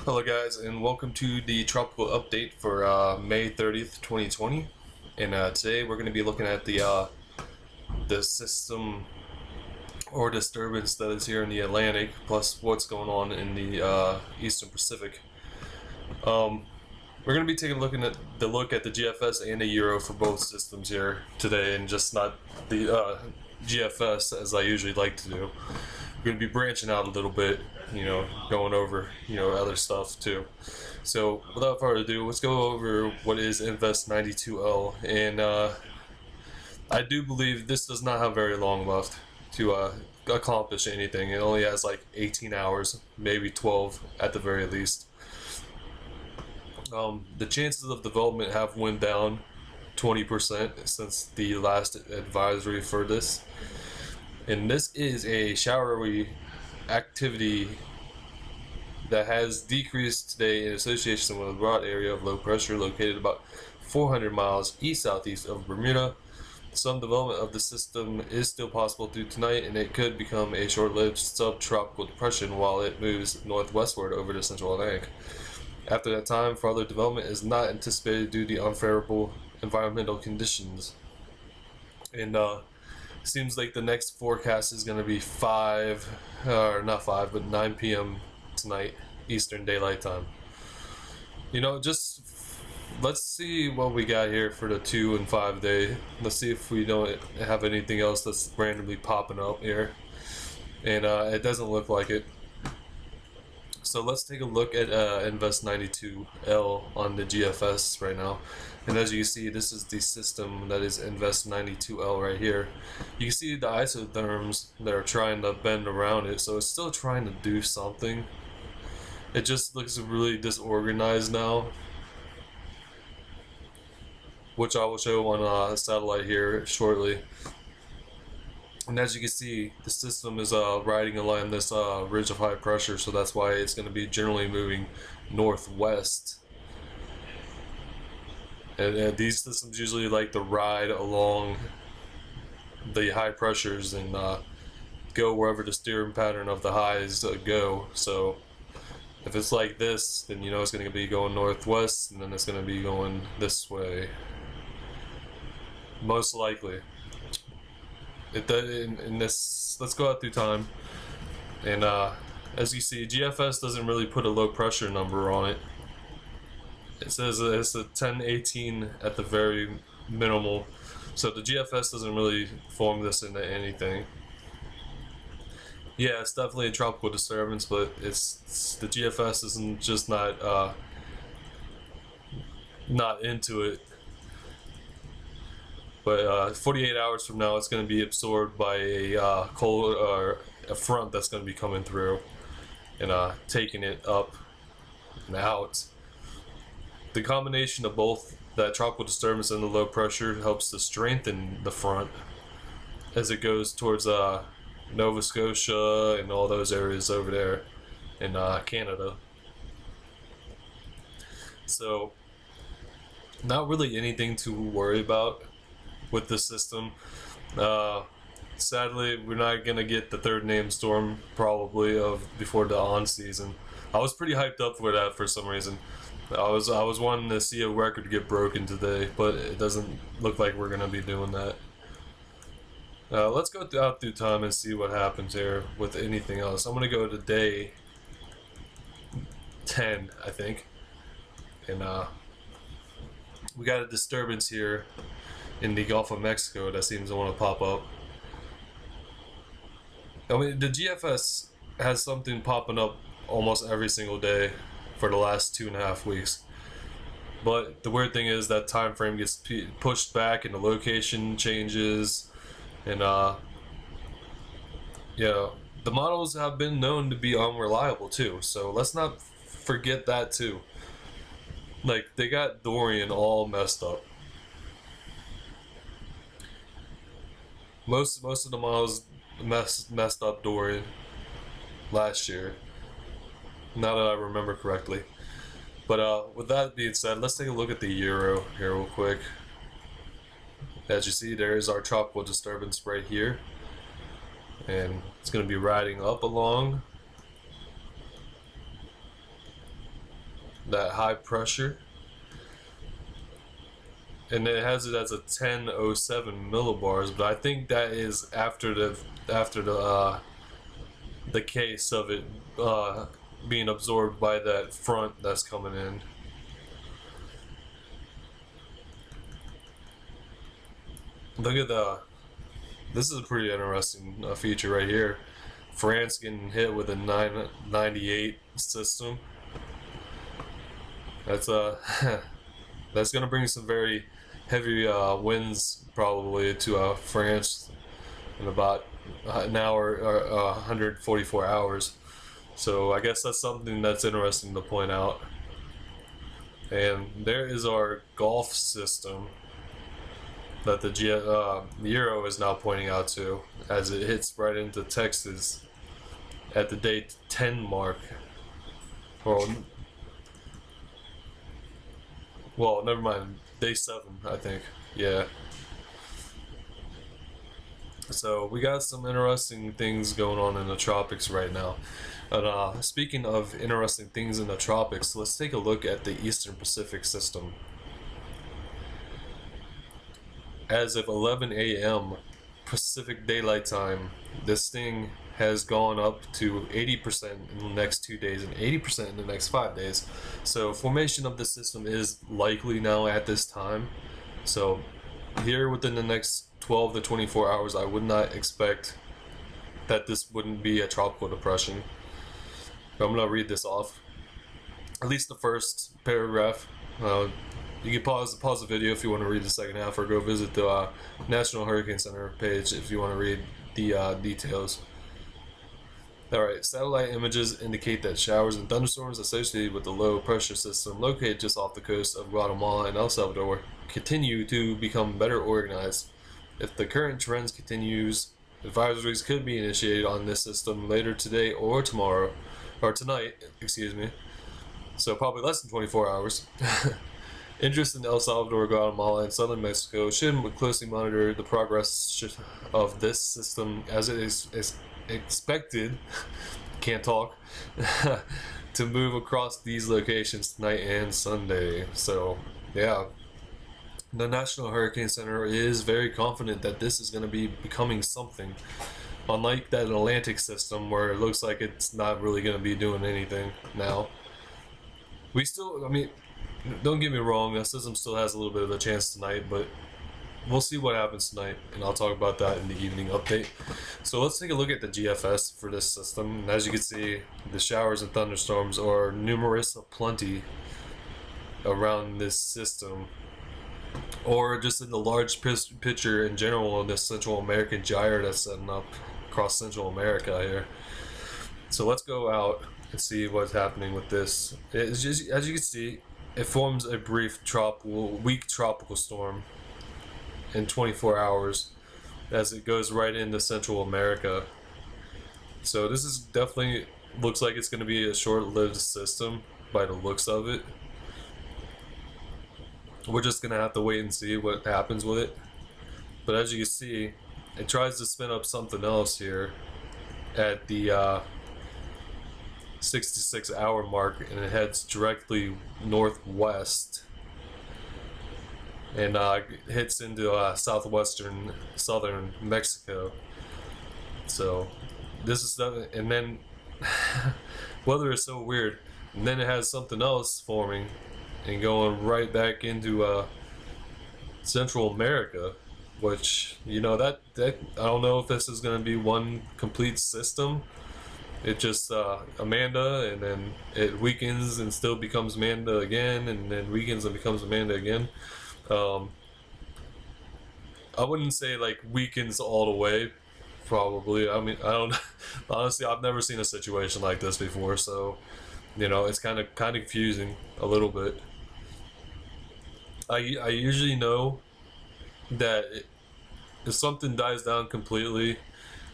Hello guys, and welcome to the tropical update for May 30th, 2020. And today we're going to be looking at the system or disturbance that is here in the Atlantic, plus what's going on in the Eastern Pacific. We're going to be taking a look at the GFS and the Euro for both systems here today, and just not the GFS as I usually like to do. We're going to be branching out a little bit, going over, other stuff too. So without further ado, let's go over what is Invest 92L. And I do believe this does not have very long left to accomplish anything. It only has like 18 hours, maybe 12 at the very least. The chances of development have went down 20% since the last advisory for this. And this is a showery activity that has decreased today in association with a broad area of low pressure located about 400 miles east-southeast of Bermuda. Some development of the system is still possible through tonight, and it could become a short-lived subtropical depression while it moves northwestward over the central Atlantic. After that time, further development is not anticipated due to unfavorable environmental conditions. And seems like the next forecast is going to be 9 p.m. tonight, Eastern Daylight Time. Just let's see what we got here for the 2 and 5 day. Let's see if we don't have anything else that's randomly popping up here. And it doesn't look like it. So let's take a look at Invest 92L on the GFS right now. And as you can see, this is the system that is Invest 92L right here. You can see the isotherms that are trying to bend around it, so it's still trying to do something. It just looks really disorganized now, which I will show on satellite here shortly. And as you can see, the system is riding along this ridge of high pressure, so that's why it's going to be generally moving northwest. And these systems usually like to ride along the high pressures and go wherever the steering pattern of the highs go. So if it's like this, then it's going to be going northwest, and then it's going to be going this way, most likely. In this, let's go out through time, and as you see, GFS doesn't really put a low pressure number on it. It says it's a 1018 at the very minimal, so the GFS doesn't really form this into anything. Yeah, it's definitely a tropical disturbance, but it's the GFS isn't just not into it. But 48 hours from now, it's going to be absorbed by a cold or a front that's going to be coming through and taking it up and out. The combination of both that tropical disturbance and the low pressure helps to strengthen the front as it goes towards Nova Scotia and all those areas over there in Canada. So, not really anything to worry about with the system. Sadly, we're not gonna get the third name storm probably before the on season. I was pretty hyped up for that for some reason. I was wanting to see a record get broken today, but it doesn't look like we're gonna be doing that. Let's go out through time and see what happens here with anything else. I'm gonna go to day 10, I think, and we got a disturbance here in the Gulf of Mexico that seems to want to pop up. I mean, the GFS has something popping up almost every single day for the last 2.5 weeks. But the weird thing is that time frame gets pushed back and the location changes, and the models have been known to be unreliable too. So let's not forget that too. Like, they got Dorian all messed up. Most of the models messed up Dorian last year, now that I remember correctly. But with that being said, let's take a look at the Euro here real quick. As you see, there is our tropical disturbance right here, and it's going to be riding up along that high pressure, and it has it as a 1007 millibars, but I think that is after the case of it being absorbed by that front that's coming in. Look at this is a pretty interesting feature right here. France getting hit with a 998 system. That's that's gonna bring some very heavy winds probably to France in about an hour or 144 hours. So I guess that's something that's interesting to point out. And there is our Gulf system that the Euro is now pointing out to, as it hits right into Texas at the day 10 mark. Well, never mind, day 7, I think. Yeah. So we got some interesting things going on in the tropics right now. And speaking of interesting things in the tropics, let's take a look at the Eastern Pacific system. As of 11 a.m. Pacific Daylight Time, this thing has gone up to 80% in the next 2 days and 80% in the next 5 days. So formation of the system is likely now at this time. So here within the next 12 to 24 hours, I would not expect that this wouldn't be a tropical depression. But I'm going to read this off. At least the first paragraph. You can pause the video if you want to read the second half, or go visit the National Hurricane Center page if you want to read the details. Alright, satellite images indicate that showers and thunderstorms associated with the low pressure system located just off the coast of Guatemala and El Salvador continue to become better organized. If the current trends continues, advisories could be initiated on this system later today or tomorrow, or tonight, excuse me. So probably less than 24 hours. Interest in El Salvador, Guatemala, and southern Mexico should closely monitor the progress of this system, as it is expected, can't talk, to move across these locations tonight and Sunday. So, yeah. The National Hurricane Center is very confident that this is going to be becoming something. Unlike that Atlantic system, where it looks like it's not really going to be doing anything now. We still, I mean, don't get me wrong, that system still has a little bit of a chance tonight, but we'll see what happens tonight, and I'll talk about that in the evening update. So let's take a look at the GFS for this system. And as you can see, the showers and thunderstorms are numerous, aplenty around this system, or just in the large picture in general of this Central American gyre that's setting up across Central America here. So let's go out and see what's happening with this. It's just, as you can see, it forms a brief weak tropical storm in 24 hours as it goes right into Central America. So this is definitely looks like it's going to be a short-lived system by the looks of it. We're just going to have to wait and see what happens with it. But as you can see, it tries to spin up something else here at the 66-hour mark, and it heads directly northwest and hits into southern Mexico. So this is something, and then weather is so weird, and then it has something else forming and going right back into Central America, which, you know, that I don't know if this is going to be one complete system. It just Amanda, and then it weakens and still becomes Amanda again, and then weakens and becomes Amanda again. I wouldn't say like weakens all the way, probably. I mean, I don't honestly, I've never seen a situation like this before, so you know, it's kind of confusing a little bit. I usually know that if something dies down completely,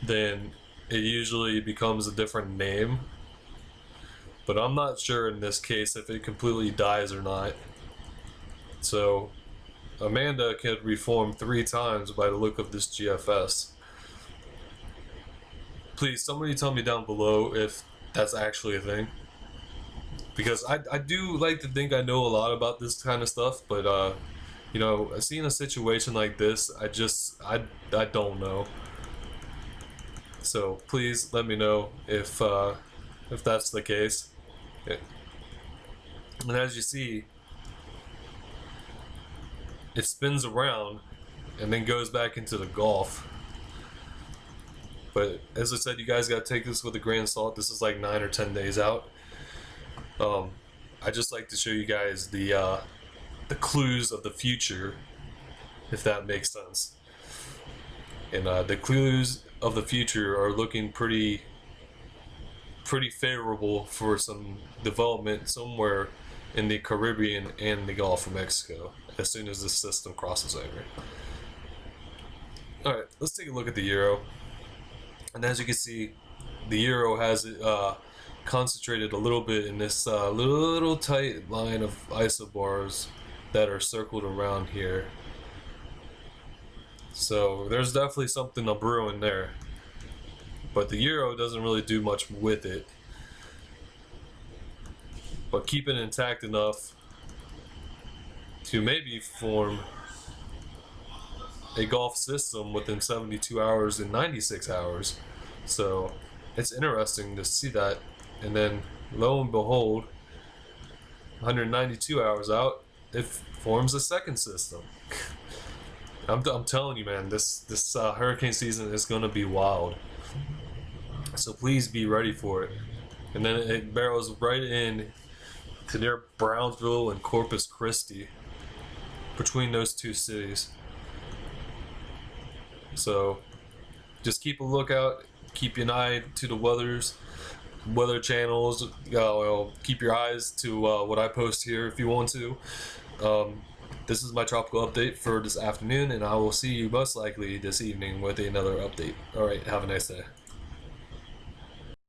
then it usually becomes a different name, but I'm not sure in this case if it completely dies or not. So Amanda could reform 3 times by the look of this GFS. Please, somebody tell me down below if that's actually a thing. because I do like to think I know a lot about this kind of stuff, but you know, seeing a situation like this, I don't know. So please let me know if that's the case. And as you see, it spins around and then goes back into the Gulf. But as I said, you guys gotta take this with a grain of salt. This is like 9 or 10 days out. I just like to show you guys the clues of the future, if that makes sense. And the clues of the future are looking pretty favorable for some development somewhere in the Caribbean and the Gulf of Mexico as soon as this system crosses over. Alright, let's take a look at the euro. And as you can see, the euro has concentrated a little bit in this little tight line of isobars that are circled around here. So there's definitely something a brewing there. But the euro doesn't really do much with it. But keep it intact enough to maybe form a Gulf system within 72 hours and 96 hours. So it's interesting to see that. And then lo and behold, 192 hours out, it forms a second system. I'm telling you, man, this hurricane season is gonna be wild. So please be ready for it. And then it barrels right in to near Brownsville and Corpus Christi, between those two cities. So just keep a lookout, keep an eye to the weather channels. Keep your eyes to what I post here if you want to. This is my tropical update for this afternoon, and I will see you most likely this evening with another update. Alright, have a nice day.